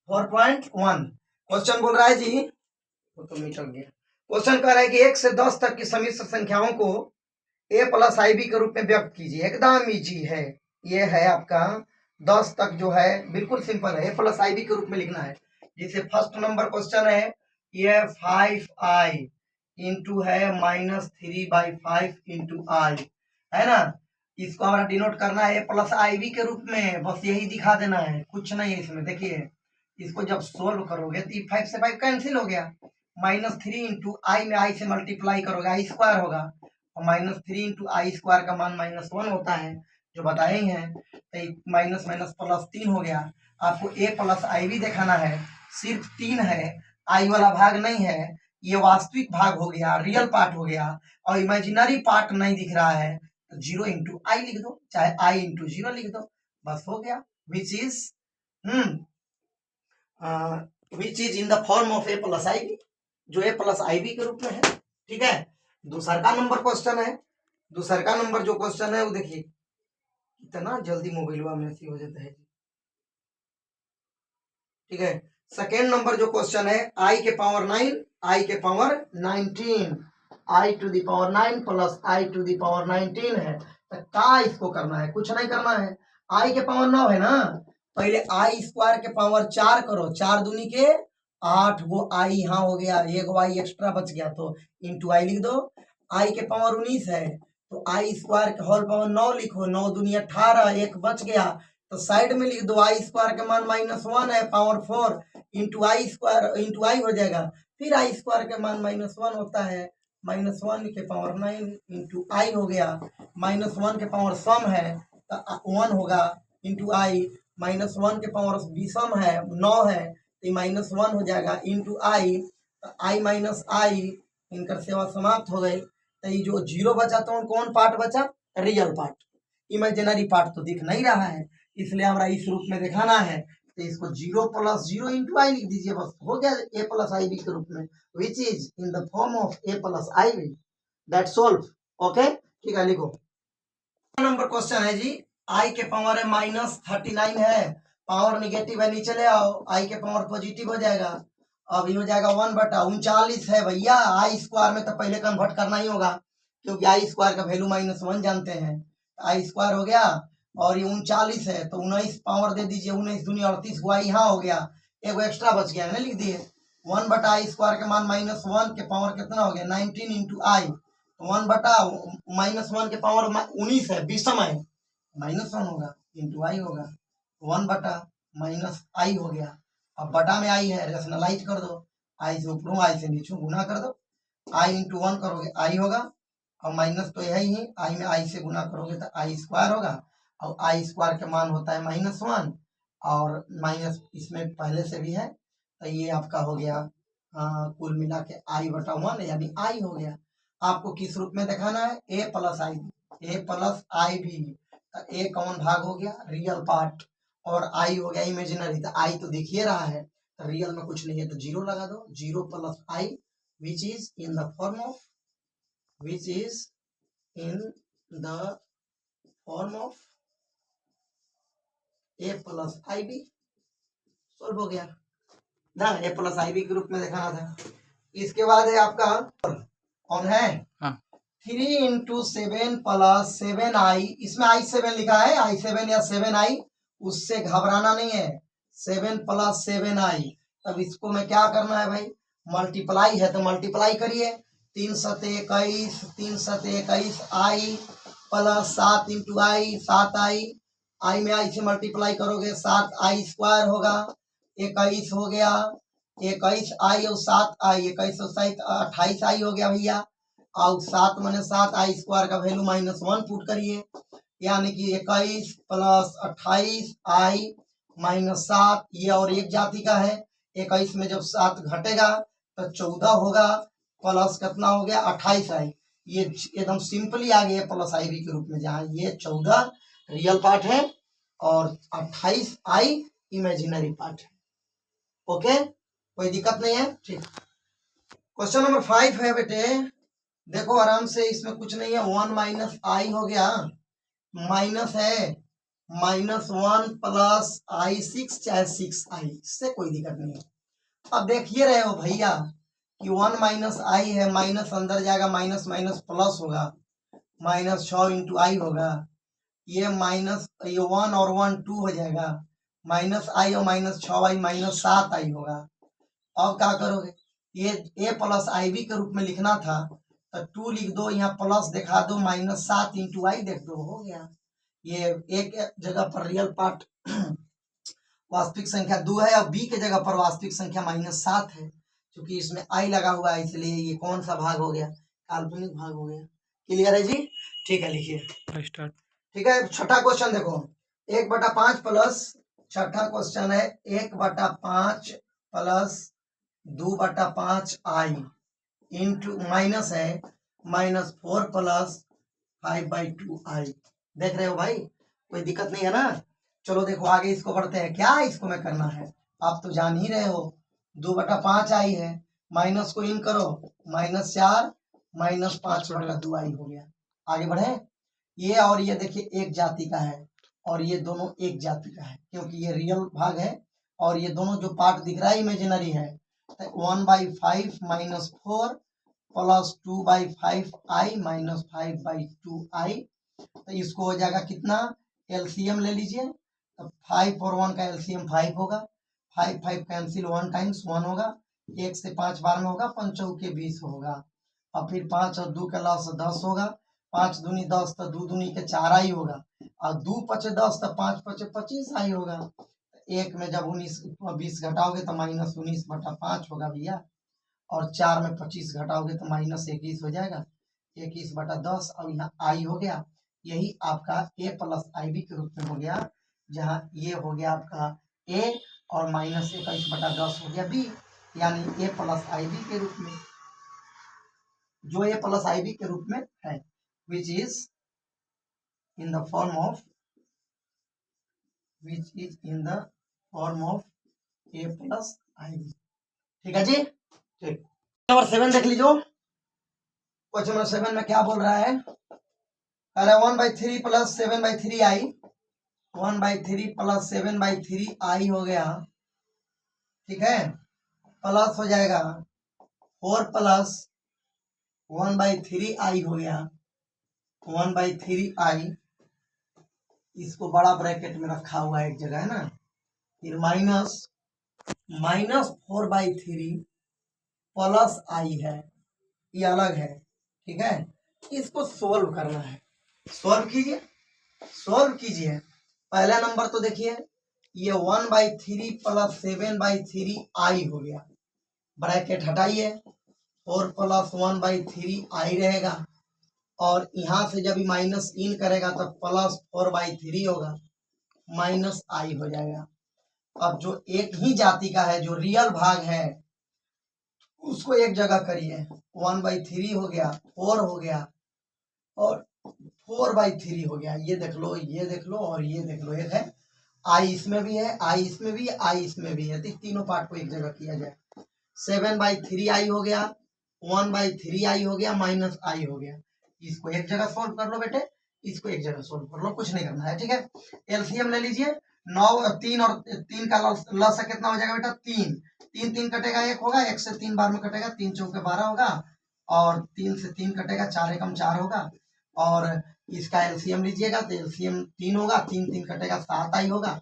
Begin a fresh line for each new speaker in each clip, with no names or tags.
4.1 question बोल रहा है जी, तो मीटर गया। क्वेश्चन कह रहा है कि 1 से 10 तक की समिश्र संख्याओं को a प्लस आई बी के रूप में व्यक्त कीजिए। एकदम इजी है, ये है आपका 10 तक जो है बिल्कुल सिंपल है, a प्लस आई बी के रूप में लिखना है। जैसे फर्स्ट नंबर क्वेश्चन है, ये 5i इंटू है -3/5 इंटू आई, है ना। इसको हमारा डिनोट करना है a प्लस आई बी के रूप में, बस यही दिखा देना है, कुछ नहीं है इसमें। देखिए इसको जब सोल्व करोगे तो 5 से 5 कैंसिल हो गया, -3 इंटू आई में आई से मल्टीप्लाई करोगे, आई स्क्वायर होगा, और -3 इंटू आई स्क्वायर का मान -1 होता है, जो बताए ही हैं। तो माइनस माइनस प्लस 3 हो गया। आपको a प्लस आई भी दिखाना है, सिर्फ 3 है, आई वाला भाग नहीं है, ये वास्तविक भाग हो गया, रियल पार्ट हो गया, और इमेजिनरी पार्ट नहीं दिख रहा है, तो 0 इंटू आई लिख दो, चाहे आई इंटू 0 लिख दो, बस हो गया। Which is which is in the form of A plus I B, जो ए प्लस आई बी के रूप में है। ठीक है, दूसरा का नंबर क्वेश्चन है। दूसरा का नंबर जो क्वेश्चन है वो देखिए, कितना जल्दी मोबाइल में ऐसी हो जाता है। ठीक है, सेकेंड नंबर जो क्वेश्चन है, आई के पावर 9, आई के power 19, I to the power 9 plus I to the power 19 है। तो क्या इसको करना है, कुछ नहीं करना है, आई के पावर 9 है ना, पहले आई स्क्वायर के पावर 4 करो, 4 दूनी के 8, वो आई यहाँ हो गया, एक आई एक्स्ट्रा बच गया, तो इंटू आई लिख दो। आई के पावर 19 है, तो आई स्क्वायर के होल पावर 9 लिखो, 9 दूनी 18, एक बच गया, तो साइड में लिख दो, आई स्क्वायर का मान -1 है, पावर 4 इंटू आई स्क्वायर इंटू आई हो जाएगा, फिर आई स्क्वायर का मान -1 होता है, -1 के पावर 9 इंटू आई हो गया, -1 के पावर सम है तो 1 होगा इंटू आई, -1 के पावर विषम है 9 है, तो -1 हो जाएगा इंटू आई, आई माइनस आई, इनकर सेवा समाप्त हो गई। तो ये जो 0 बचा तो कौन पार्ट बचा, रियल पार्ट, इमेजिनरी पार्ट तो दिख नहीं रहा है, इसलिए हमारा इस रूप में दिखाना है, तो इसको 0 + 0 इंटू आई लिख दीजिए, बस हो गया a प्लस आई बी के रूप में, which is in the form of a plus I B, that solve. Okay, ठीक है, लिखो। नंबर क्वेश्चन है जी, आई के पावर है -39 है, पावर निगेटिव है, नीचे ले आओ, आई के पावर पॉजिटिव हो जाएगा, अब ये हो जाएगा 1/39 है भैया, आई स्क्वायर में तो पहले कन्वर्ट करना ही होगा, क्योंकि आई स्क्वायर का वैल्यू -1 जानते हैं, आई स्क्वायर हो गया, और ये 39 है, तो 19 पावर दे दीजिए, 19 दूनी 38 हुआ, यहाँ हो गया, एक एक्स्ट्रा बच गया है ना, लिख दिए 1/आई स्क्वायर के मान -1 के पावर कितना हो गया 19 इंटू आई, 1/-1 के पावर 19 है, विषम है, -1 होगा इंटू आई होगा, 1/-आई हो गया, अब बटा में आई है, रेशनलाइज कर दो, आई से ऊपरों आई से नीचों गुना कर दो, आई इंटू 1 करोगे आई होगा, और माइनस तो है ही, आई में आई से गुना करोगे तो आई स्क्वायर होगा, और आई स्क्वायर का मान होता है -1, और माइनस इसमें पहले से भी है, तो ये आपका हो गया कुल मिला के i/1 यानी आई हो गया। आपको किस रूप में दिखाना है, a plus I B, A plus I B, A कौन भाग हो गया, रियल पार्ट, और आई हो गया इमेजिनरी, तो आई तो दिख ही रहा है, तो रियल में कुछ नहीं है, तो 0 लगा दो, 0 + I, which is in the form of, which is in the form of a plus I B, solve हो गया ना, a प्लस आई बी के रूप में दिखाना था। इसके बाद है आपका कौन है, 3 इंटू 7 + 7i, इसमें i7 लिखा है, i7 या 7i, उससे घबराना नहीं है, 7 + 7i। अब इसको में क्या करना है भाई, मल्टीप्लाई है तो मल्टीप्लाई करिए, 3 × 21, 3 × 21 आई प्लस 7 इंटू आई, 7i, आई में आई से मल्टीप्लाई करोगे 7i स्क्वायर होगा, 21 हो गया, 21i और 7i, 21 और 7 28i हो गया भैया, और 7 × 7 आई स्क्वायर का वैल्यू -1 पुट करिए, यानी कि 21 + 28 आई -7, ये और एक जाति का है, 21 में जब 7 घटेगा तो 14 होगा, प्लस कितना हो गया 28 आई, ये एकदम सिंपली आ गया प्लस आई बी के रूप में, जहाँ ये 14 रियल पार्ट है और 28 आई इमेजिनरी पार्ट है। ओके, कोई दिक्कत नहीं है, ठीक। क्वेश्चन नंबर 5 है बेटे, देखो आराम से, इसमें कुछ नहीं है, 1 - आई हो गया, माइनस है -1 प्लस i6 चाहे 6i, इससे कोई दिक्कत नहीं है। अब देखिए रहे हो भैया कि 1 माइनस आई है, माइनस अंदर जाएगा, माइनस माइनस प्लस होगा, -6 इंटू आई होगा, ये माइनस ये 1 और 1 2 हो जाएगा, माइनस आई और -6i -7i होगा। अब क्या करोगे, ये ए प्लस आई बी के रूप में लिखना था तो 2 लिख दो, यहाँ प्लस दिखा दो, -7 इंटू आई देख दो, हो गया। ये एक जगह पर रियल पार्ट वास्तविक संख्या 2 है और बी के जगह पर वास्तविक संख्या -7 है। क्योंकि इसमें आई लगा हुआ है इसलिए ये कौन सा भाग हो गया, काल्पनिक भाग हो गया। क्लियर है जी? ठीक है, लिखिए स्टार्ट। ठीक है, छठा क्वेश्चन देखो, 1/5 प्लस, छठा क्वेश्चन है 1/5 प्लस 2/5 आई इंटू माइनस है -4 प्लस 5/2 आई। देख रहे हो भाई, कोई दिक्कत नहीं है ना? चलो देखो आगे इसको बढ़ते हैं। क्या इसको में करना है, आप तो जान ही रहे हो, 2/5 आई है, माइनस को इन करो, -4 -5/2 आई हो गया। आगे बढ़े, ये और ये देखिए एक जाति का है और ये दोनों एक जाति का है, क्योंकि ये रियल भाग है और ये दोनों जो पार्ट दिख रहा है इमेजिनरी है। 1/5 -4 प्लस 2/5 आई माइनस 5/2 आई, तो इसको हो जाएगा कितना, एलसीएम ले लीजिए, तो 5 और 1 का एलसीएम 5 होगा, 5 5 कैंसिल, 1 टाइम्स 1 होगा, 1 से 5 बार में होगा, 5 चौके 20 होगा, और फिर 5 और 2 का लॉस 10 होगा, 5 दूनी 10 तो 2 दूनी के 4 आई होगा, और 2 पचे 10 तो 5 पचे 25 आई होगा। एक में जब 19 20 घटाओगे तो -19/5 होगा भैया, और 4 में 25 घटाओगे तो -21 हो जाएगा, 21/10, और यहाँ आई हो गया। यही आपका a प्लस आई बी के रूप में हो गया, जहाँ ये हो गया आपका a और -21/10 हो गया b, यानी a प्लस आई बी के रूप में, जो a प्लस आई बी के रूप में है, which is in the form of a plus I B. ठीक है जी? ठीक, नंबर 7 देख लीजिए। क्वेश्चन नंबर 7 में क्या बोल रहा है, अरे 1/3 प्लस 7/3 आई, 1/3 प्लस 7/3 आई हो गया, ठीक है, प्लस हो जाएगा 4 प्लस 1/3 आई हो गया, 1/3 आई, इसको बड़ा ब्रैकेट में रखा हुआ है एक जगह है ना, फिर -4/3 प्लस आई है, ये अलग है, ठीक है, इसको सोल्व करना है। सोल्व कीजिए, सोल्व कीजिए। पहला नंबर तो देखिए, ये 1/3 प्लस 7/3 आई हो गया, ब्रैकेट हटाइए, 4 प्लस 1/3 आई रहेगा, और यहाँ से जब माइनस इन करेगा तो प्लस 4/3 होगा, माइनस आई हो जाएगा। अब जो एक ही जाति का है, जो रियल भाग है, उसको एक जगह करिए, 1/3 हो गया, 4 हो गया और 4/3 हो गया, ये देख लो, ये देख लो और ये देख लो, एक है आई इसमें भी है, आई इसमें भी है, आई इसमें भी है, तो तीनों पार्ट को एक जगह किया जाए। 7/3 आई हो गया, 1/3 आई हो गया, माइनस आई हो गया, इसको एक जगह सोल्व कर लो बेटे, इसको एक जगह सोल्व कर लो, कुछ नहीं करना है, ठीक है। एलसीएम ले लीजिए, 9 3 और 3 का लॉस कितना हो जाएगा बेटा, 3 3 3 कटेगा, 1 होगा, 1 से 3 बार में कटेगा, 3 चौके 12 होगा, और 3 से 3 कटेगा, 4 एकम 4 होगा, और इसका एलसीएम लीजिएगा तो एलसीएम 3 होगा, 3 3 कटेगा 7 आई होगा,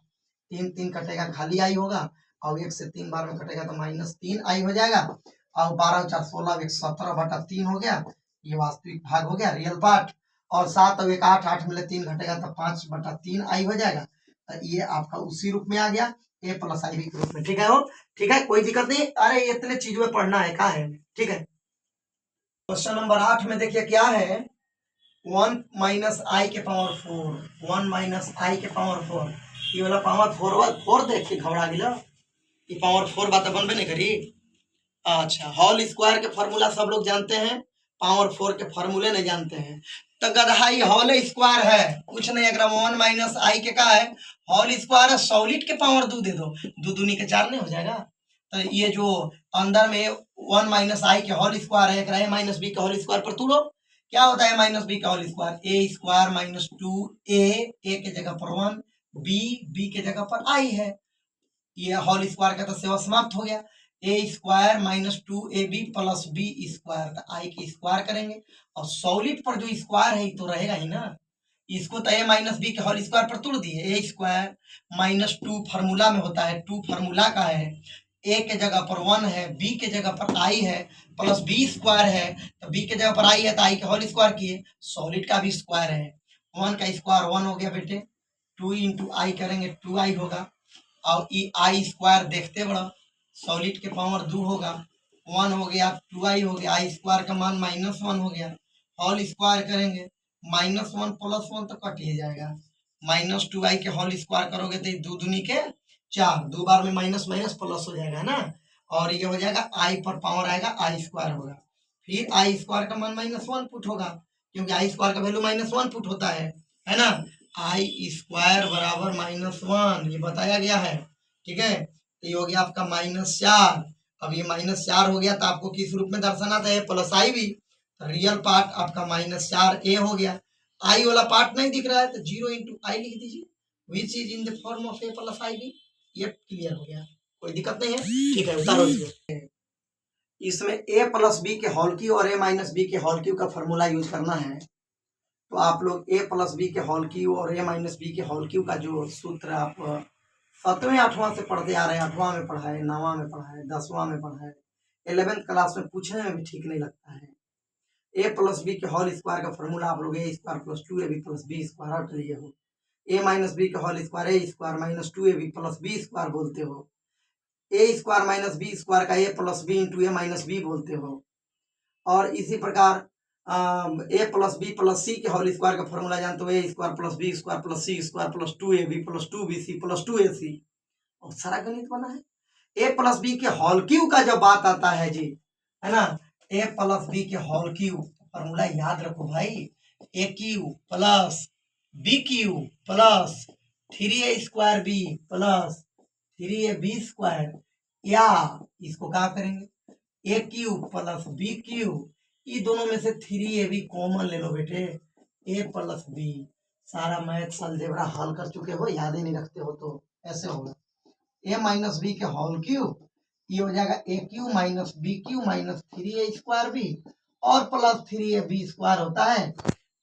3 3 कटेगा खाली आई होगा, और 1 से 3 बार में कटेगा तो -3 आई हो जाएगा, और 12 4 16 1 17/3 हो गया, ये वास्तविक भाग हो गया, रियल पार्ट, और 7 और 1 8 8 में 3 घटेगा तो 5/3 आई हो जाएगा, तो ये आपका उसी रूप में आ गया, a प्लस आई बी के रूप में, ठीक है हो, ठीक है, कोई दिक्कत नहीं, अरे इतने चीजों में पढ़ना है, क्या है, ठीक है। क्वेश्चन नंबर 8 में देखिए क्या है, 1 माइनस आई के पावर 4, 1 माइनस आई के पावर 4, ये वाला पावर 4 देख के घबरा गिला, ये पावर 4 बात बनबे नहीं करी। अच्छा, होल स्क्वायर के फार्मूला सब लोग जानते हैं, पावर 4 के फार्मूले नहीं जानते हैं, तो गधाई होल स्क्वायर है, कुछ नहीं, अगर 1 माइनस आई के का है, होल स्क्वायर है, सॉलिड के पावर 2 दे दो, 2 दूनी के 4 नहीं हो जाएगा, तो ये जो अंदर में 1 माइनस आई के होल स्क्वायर है, a माइनस बी के होल स्क्वायर पर तोड़ो, क्या होता है माइनस बी का whole square, a square -2a, a के जगह पर 1, बी के जगह पर आई है, ये होल स्क्वायर का तो सेवा समाप्त हो गया। A square minus 2ab plus B square, तो आई की स्क्वायर करेंगे और सॉलिड पर जो स्क्वायर है तो रहेगा ही ना, इसको तो ए माइनस बी के होल स्क्वायर पर तोड़ दिए। ए स्क्वायर माइनस 2 फार्मूला में होता है, 2 फार्मूला का है, ए के जगह पर 1 है, बी के जगह पर आई है, प्लस बी स्क्वायर है, तो बी के जगह पर आई है तो आई के होल स्क्वायर किए, सॉलिड का भी स्क्वायर है, 1 का स्क्वायर 1 हो गया बेटे, 2 इंटू आई करेंगे 2i होगा, और ई आई स्क्वायर देखते बड़ा, सॉलिड के पावर 2 होगा, 1 हो गया 2i हो गया, आई स्क्वायर का मान -1 हो गया, होल स्क्वायर करेंगे -1 प्लस 1 तो कट ही जाएगा, -2i के होल स्क्वायर करोगे तो दो दूनी के 4, 2 बार में माइनस माइनस प्लस हो जाएगा ना, और ये हो जाएगा आई पर पावर आएगा आई स्क्वायर होगा, फिर आई स्क्वायर का मान -1 पुट होगा, क्योंकि आई स्क्वायर का वैल्यू -1 पुट होता है ना, आई स्क्वायर बराबर -1 ये बताया गया है, ठीक है, तो ये हो गया आपका -4, अब ये -4 हो गया तो आपको किस रूप में दर्शाना था, प्लस आई भी, तो रियल पार्ट आपका -4a हो गया, आई वाला पार्ट नहीं दिख रहा है तो 0 इंटू आई लिख दीजिए, which is in the form of a plus I B, ये क्लियर हो गया, कोई दिक्कत नहीं है, ठीक है उतारो इसको। इसमें a प्लस बी के होल क्यू और a माइनस बी के होल क्यू का फॉर्मूला यूज करना है, तो आप लोग a प्लस बी के होल क्यू और a माइनस बी के होल क्यू का जो सूत्र आप 7वें 8वां से पढ़ते आ रहे हैं, 8वां में पढ़ा है, 9वां में पढ़ा है, 10वां में पढ़ा है, 11th क्लास में पूछने में भी ठीक नहीं लगता है। a प्लस बी के होल स्क्वायर का फॉर्मूला आप लोग a square plus 2ab plus B square हट लिए हो, a माइनस बी के whole square a square minus 2ab plus B square बोलते हो, a square minus B square का a plus B into a minus B बोलते हो, और इसी प्रकार A plus B plus C के होल स्क्वायर का फॉर्मूला जानते हो, A square plus B square plus C square plus 2ab plus 2bc plus 2ac, और सारा गणित बना है। ए प्लस बी के होल क्यू का जब बात आता है जी, है ना, ए प्लस बी के होल क्यू फॉर्मूला याद रखो भाई, A cube plus B cube plus 3a square B plus 3ab square, या इसको क्या करेंगे A cube plus B cube, ये दोनों में से 3ab कॉमन ले लो बेटे, a प्लस बी, सारा मैथ अलजेब्रा हल कर चुके हो, याद ही नहीं रखते हो तो ऐसे होगा, a माइनस बी के होल क्यू, ये हो जाएगा A cube minus B cube minus 3a square B और प्लस 3ab स्क्वायर होता है,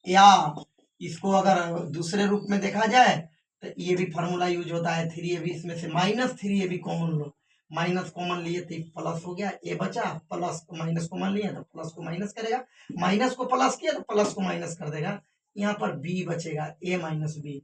या इसको अगर दूसरे रूप में देखा जाए तो ये भी फार्मूला यूज होता है, 3ab इसमें से -3ab कॉमन लो, माइनस कॉमन लिए तो प्लस हो गया, ए बचा, प्लस को माइनस कॉमन लिए तो प्लस को माइनस करेगा, माइनस को प्लस किया तो प्लस को माइनस कर देगा, यहाँ पर बी बचेगा ए माइनस बी।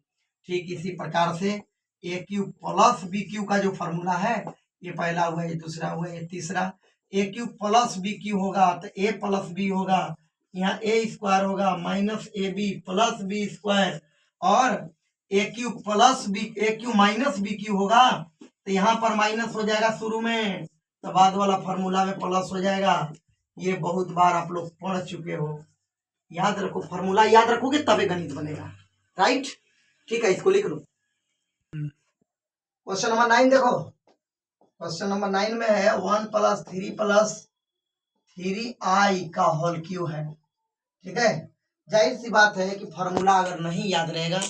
ठीक इसी प्रकार से ए क्यू प्लस बी क्यू का जो फॉर्मूला है, ये पहला हुआ, ये दूसरा हुआ, ये तीसरा, A cube plus B cube होगा तो ए प्लस बी होगा, यहाँ ए स्क्वायर होगा minus A B plus B square, और A cube plus B A cube minus B cube होगा तो यहाँ पर माइनस हो जाएगा शुरू में, तो बाद वाला फॉर्मूला में प्लस हो जाएगा, ये बहुत बार आप लोग पढ़ चुके हो, याद रखो, फॉर्मूला याद रखोगे तभी गणित बनेगा, राइट, ठीक है, इसको लिख लो। क्वेश्चन नंबर 9 देखो, क्वेश्चन नंबर 9 में है 1 + 3 + 3i का होल क्यू है, ठीक है, जाहिर सी बात है कि फॉर्मूला अगर नहीं याद रहेगा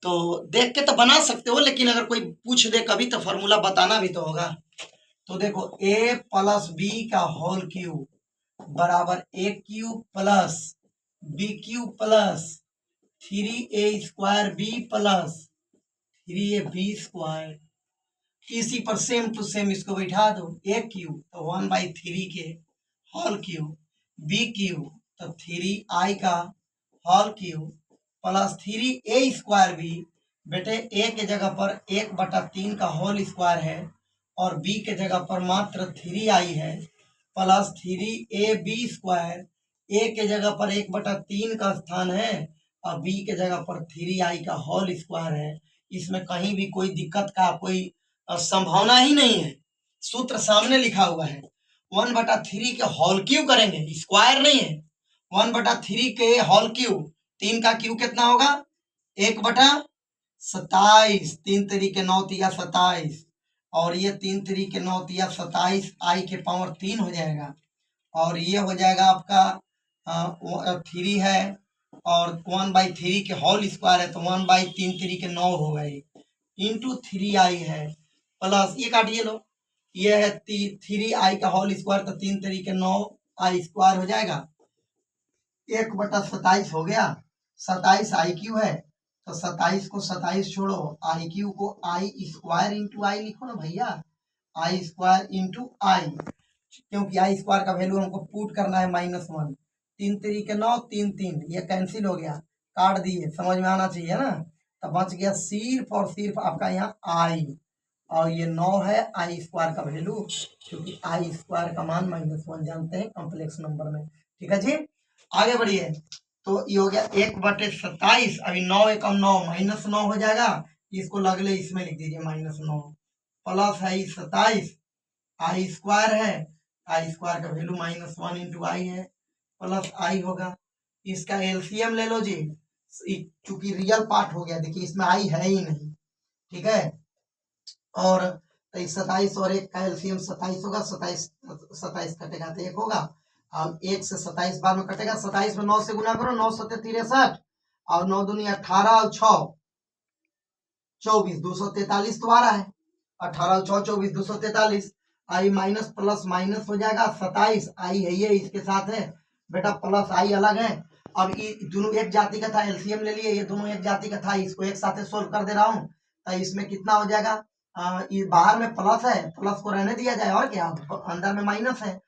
तो देख के तो बना सकते हो, लेकिन अगर कोई पूछ दे कभी तो फॉर्मूला बताना भी तो होगा, तो देखो a प्लस बी का होल क्यू बराबर A cube plus B cube plus 3a square B plus 3ab square, इसी पर सेम टू सेम इसको बैठा दो, ए क्यू तो 1/3 के होल क्यू, बी क्यू तो 3i का whole cube plus 3a square B, बेटे ए के जगह पर 1/3 का होल स्क्वायर है और बी के जगह पर मात्र 3i है, प्लस 3ab स्क्वायर, ए के जगह पर 1/3 का स्थान है और बी के जगह पर 3i का होल स्क्वायर है, इसमें कहीं भी कोई दिक्कत का कोई संभावना ही नहीं है, सूत्र सामने लिखा हुआ है, 1/3 के होल क्यू करेंगे, स्क्वायर नहीं है, 1/3 के होल क्यू, 3 का क्यू कितना होगा 1/27, 3 3 9 27, और ये 3 3 9 27 आई के पावर 3 हो जाएगा, और ये हो जाएगा आपका 3 है और 1/3 के होल स्क्वायर है तो 1/3 3 9 होगा, ये इंटू 3i है प्लस ये काटिए लो, ये है 3i का होल स्क्वायर, तो 3 तरीके 9i स्क्वायर हो जाएगा, 1/27 हो गया, 27 आई क्यू है, तो 27 को 27 छोड़ो, आई क्यू को आई स्क्वायर इंटू आई लिखो ना भैया, आई स्क्वायर इंटू आई, क्योंकि आई स्क्वायर का वैल्यू हमको पुट करना है -1, 3 तरीके 9, 3 3 ये कैंसिल हो गया, काट दिए, समझ में आना चाहिए ना, तो बच गया सिर्फ और सिर्फ आपका यहाँ आई, और ये 9 है आई स्क्वायर का वैल्यू, क्योंकि आई स्क्वायर का मान -1 जानते हैं कॉम्प्लेक्स नंबर में। ठीक है जी, आगे बढ़िए। तो ये हो गया 1/27, अभी 9 एकम 9 -9 हो जाएगा, इसको लगले इसमें लिख दीजिए -9, प्लस है 27, आई स्क्वायर है, आई स्क्वायर का वैल्यू -1 इंटू आई है, प्लस आई होगा, इसका एलसीएम ले लो जी, चूंकि रियल पार्ट हो गया, देखिए इसमें आई है ही नहीं, ठीक है, और 27 और 1 का एलसीएम 27 होगा, 27 कटेगा तो 1 होगा, और 1 से 27 बार में कटेगा, 27 में 9 से गुना करो, 9 7 63, और 9 दूनी 18 और 6 24, 243 तो आ रहा है, 18 और 6 24, 243, आई माइनस प्लस माइनस हो जाएगा, 27 आई है ये इसके साथ है बेटा, प्लस आई अलग है, अब ये दोनों एक जाति का था, एलसीएम ले लिए, ये दोनों एक जाति का था, इसको एक साथ सोल्व कर दे रहा हूँ, तो इसमें कितना हो जाएगा, ये बाहर में प्लस है, प्लस को रहने दिया जाए, और क्या अंदर में माइनस है,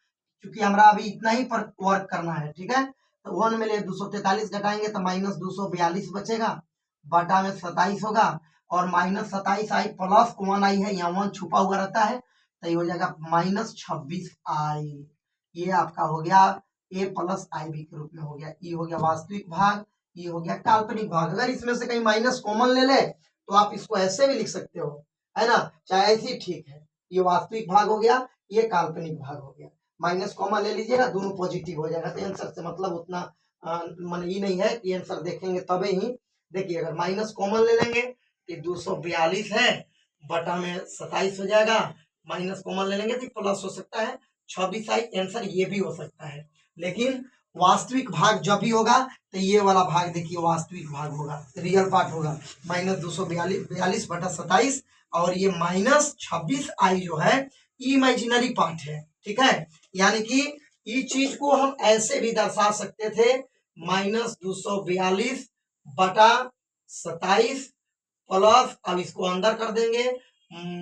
क्योंकि हमारा अभी इतना ही पर वर्क करना है, ठीक है, तो 1 में ले 243 घटाएंगे तो -242 बचेगा, बटा में 27 होगा, और -27 आई प्लस 1 आई है, यहाँ 1 छुपा हुआ रहता है, तो ये हो जाएगा -26 आई, ये आपका हो गया ए प्लस आई बी के रूप में हो गया, ये हो गया वास्तविक भाग, ये हो गया काल्पनिक भाग। अगर इसमें से कहीं माइनस कॉमन ले ले तो आप इसको ऐसे भी लिख सकते हो, है ना, चाहे ऐसे ही ठीक है, ये वास्तविक भाग हो गया, ये काल्पनिक भाग हो गया, माइनस कॉमन ले लीजिएगा, दोनों पॉजिटिव हो जाएगा, तो आंसर से मतलब उतना मन ही नहीं है कि आंसर देखेंगे तबे ही, देखिए अगर माइनस कॉमन ले लेंगे तो 242 है, बटा में 27 हो जाएगा, माइनस कॉमन ले लेंगे तो प्लस हो सकता है 26 आई, आंसर ये भी हो सकता है, लेकिन वास्तविक भाग जब भी होगा तो ये वाला भाग देखिए वास्तविक भाग होगा, रियल पार्ट होगा, -242 बटा 27, और ये -26 आई जो है इमेजिनरी पार्ट है, ठीक है, यानी कि इस चीज को हम ऐसे भी दर्शा सकते थे, -242 बटा 27 प्लस, अब इसको अंदर कर देंगे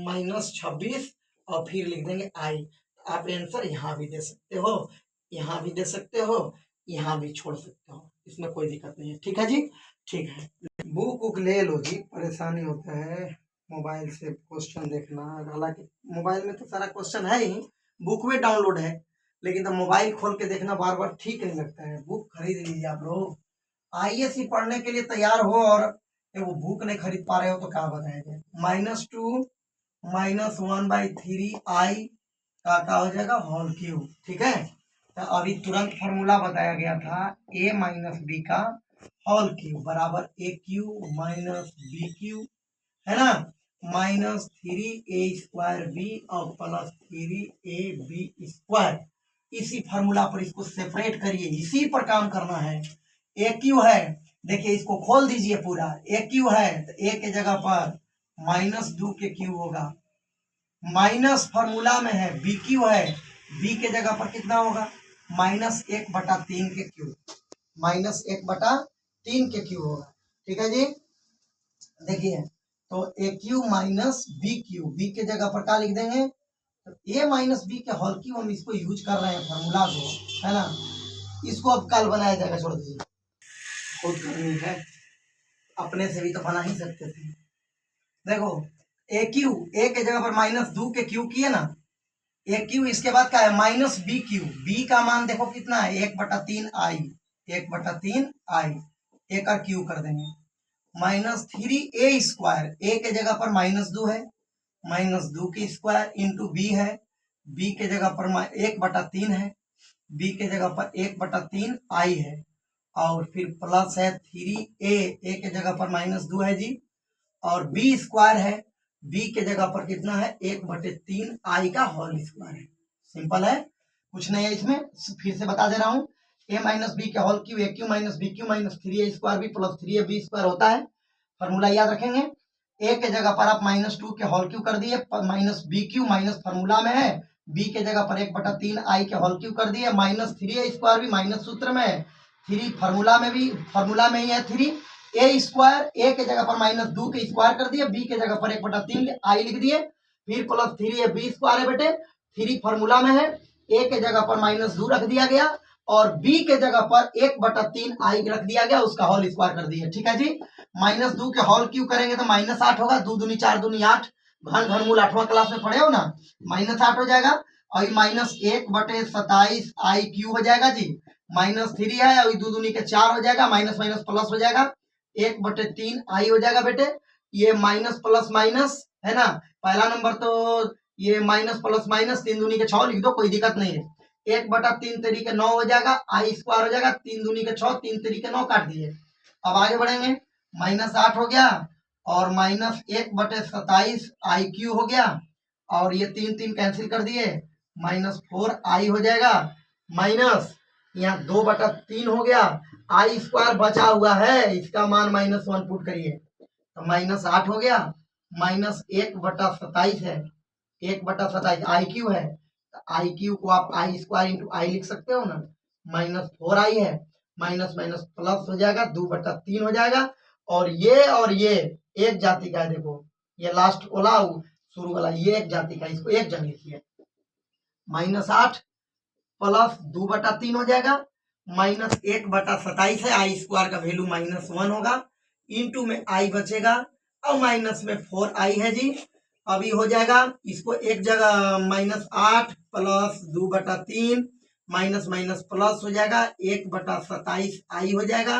-26 और फिर लिख देंगे आई, आप आंसर यहाँ भी दे सकते हो, यहाँ भी दे सकते हो, यहाँ भी छोड़ सकते हो, इसमें कोई दिक्कत नहीं है, ठीक है जी, ठीक है, बुक ले लो जी, परेशानी होता है मोबाइल से क्वेश्चन देखना, हालांकि मोबाइल में तो सारा क्वेश्चन है ही, बुक में डाउनलोड है, लेकिन तो मोबाइल खोल के देखना बार बार ठीक नहीं लगता है, बुक खरीद लीजिए आप लोग, आईएएस पढ़ने के लिए तैयार हो और वो बुक नहीं खरीद पा रहे हो तो क्या बताया जाए, -2 -1/3 आई का हो जाएगा होल क्यूब, ठीक है, तो अभी तुरंत फॉर्मूला बताया गया था a माइनस बी का होल क्यूब बराबर A cube minus B Q, है ना, -3a² बी और +3ab², इसी फॉर्मूला पर इसको सेपरेट करिए, इसी पर काम करना है, ए क्यू है, देखिए इसको खोल दीजिए पूरा, ए क्यू है तो ए के जगह पर -2 के क्यू होगा, माइनस फॉर्मूला में है बी क्यू है, बी के जगह पर कितना होगा -1/3 के क्यू, -1/3 के क्यू होगा, ठीक है जी, देखिए तो A cube minus B cube, B के जगह पर क्या लिख देंगे, तो ए माइनस बी के होल क्यू, हम इसको यूज कर रहे हैं फॉर्मूला को, है ना, इसको अब कल बनाया जाएगा, छोड़ दीजिए, खुद करनी है, अपने से भी तो बना ही सकते थे, देखो ए क्यू, ए के जगह पर -2 के क्यू किए ना, ए क्यू, इसके बाद क्या है -बी क्यू, बी का मान देखो कितना है 1/3 आई, 1/3 आई, ए का क्यू कर देंगे, -3a², ए के जगह पर -2 है, -2 की स्क्वायर इंटू बी है, बी के जगह पर 1/3 है, बी के जगह पर 1/3 आई है, और फिर प्लस है 3a, ए के जगह पर -2 है जी, और बी स्क्वायर है, बी के जगह पर कितना है 1/3 आई का होल स्क्वायर है, सिंपल है, कुछ नहीं है इसमें, फिर से बता दे रहा हूँ, ए माइनस बी के whole cube, a cube minus B cube minus 3a² b plus 3ab² होता है, फॉर्मूला याद रखेंगे, ए के जगह पर आप -2 के होल क्यू कर दिए, minus B cube minus formula में है, बी के जगह पर 1/3 आई के होल क्यू कर दिए, -3a² भी माइनस सूत्र में है, 3 फार्मूला में ही है 3 ए स्क्वायर, ए के जगह पर -2 के स्क्वायर कर दिए, बी के जगह पर 1/3 आई लिख दिए, फिर प्लस 3ab² है बेटे, 3 फार्मूला में है, ए के जगह पर -2 रख दिया गया और बी के जगह पर 1/3 आई रख दिया गया, उसका होल स्क्वायर कर दिया। ठीक है जी, -2 के होल क्यू करेंगे तो -8 होगा, 2 दूनी 4 दूनी 8, घनमूल 8वां क्लास में पढ़े हो ना, -8 हो जाएगा और -1/27 आई क्यू हो जाएगा जी, -3 है और 2 दूनी के 4 हो जाएगा, माइनस माइनस प्लस हो जाएगा, 1/3 आई हो जाएगा बेटे, ये माइनस प्लस माइनस है ना, पहला नंबर तो ये माइनस प्लस माइनस 3 दूनी के 6 लिख दो, कोई दिक्कत नहीं है, 1/3 तरीके 9 हो जाएगा, आई स्क्वायर हो जाएगा, 3 दूनी के 6, 3 तरीके 9 काट दिए। अब आगे बढ़ेंगे, -8 हो गया और -1/27 आई क्यू हो गया और ये 3 कैंसिल कर दिए, -4 आई हो जाएगा, माइनस यहाँ 2/3 हो गया, आई स्क्वायर बचा हुआ है, इसका मान -1 पुट करिए तो -8 हो गया, -1/27 है, 1/27 आई क्यू है, आई क्यू को आप आई स्क्वायर इंटू आई लिख सकते हो ना, -4 आई है, माइनस माइनस प्लस हो जाएगा, 2/3 हो जाएगा और ये एक जाति का है, देखो ये लास्ट वाला शुरू वाला ये एक जाति का, इसको एक जन लिखिए, -8 प्लस 2/3 हो जाएगा, -1/27 है, आई स्क्वायर का वैल्यू -1 होगा, इंटू में आई बचेगा और माइनस में 4 आई है जी, अभी हो जाएगा इसको एक जगह -8 प्लस 2/3 माइनस माइनस प्लस हो जाएगा, 1/27 आई हो जाएगा,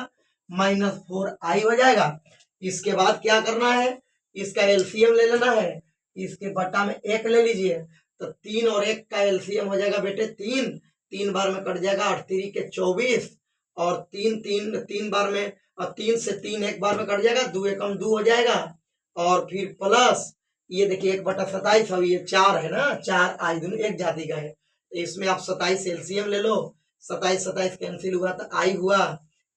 -4 आई हो जाएगा। इसके बाद क्या करना है, इसका एलसीएम ले लेना है, इसके बट्टा में 1 ले लीजिए तो 3 और 1 का एलसीएम हो जाएगा बेटे 3 बार में कट जाएगा, 8 3 के 24 और 3 बार में, और 3 से 3 एक बार में कट जाएगा, 2 एकम 2 हो जाएगा और फिर प्लस ये देखिए 1/27 और ये 4 है ना, 4 आई दोनों एक जाति का है, तो इसमें आप 27 एलसीएम ले लो, 27 कैंसिल हुआ तो आई हुआ,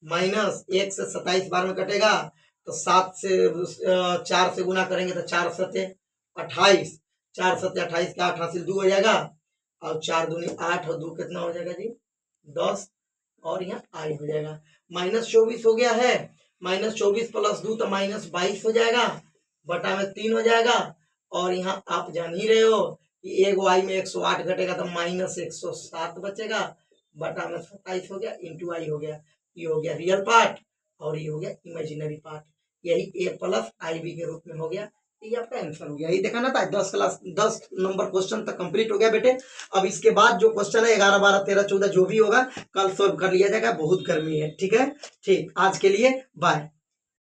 माइनस 1 से 27 बार में कटेगा तो 7 से 4 से गुना करेंगे तो 4 सत्ते 28, 4 सत्ते 28 का 8 हासिल 2 हो जाएगा और 4 दूनी 8 और 2 कितना हो जाएगा जी 10 और यहाँ आई हो जाएगा, -24 हो गया है, -24 प्लस 2 तो -22 हो जाएगा, बटा में 3 हो जाएगा और यहाँ आप जान ही रहे हो कि एक आई में 108 घटेगा तो -107 बचेगा, बटा में 27 हो गया, इंटू आई हो गया, ये हो गया रियल पार्ट और ये हो गया इमेजिनरी पार्ट, यही a प्लस आई बी के रूप में हो गया, ये आपका आंसर हो गया। ये देखा ना था 10 नंबर क्वेश्चन तक कंप्लीट हो गया बेटे। अब इसके बाद जो क्वेश्चन है 11 12 13 14 जो भी होगा कल सॉल्व कर लिया जाएगा, बहुत गर्मी है। ठीक है, ठीक, आज के लिए बाय।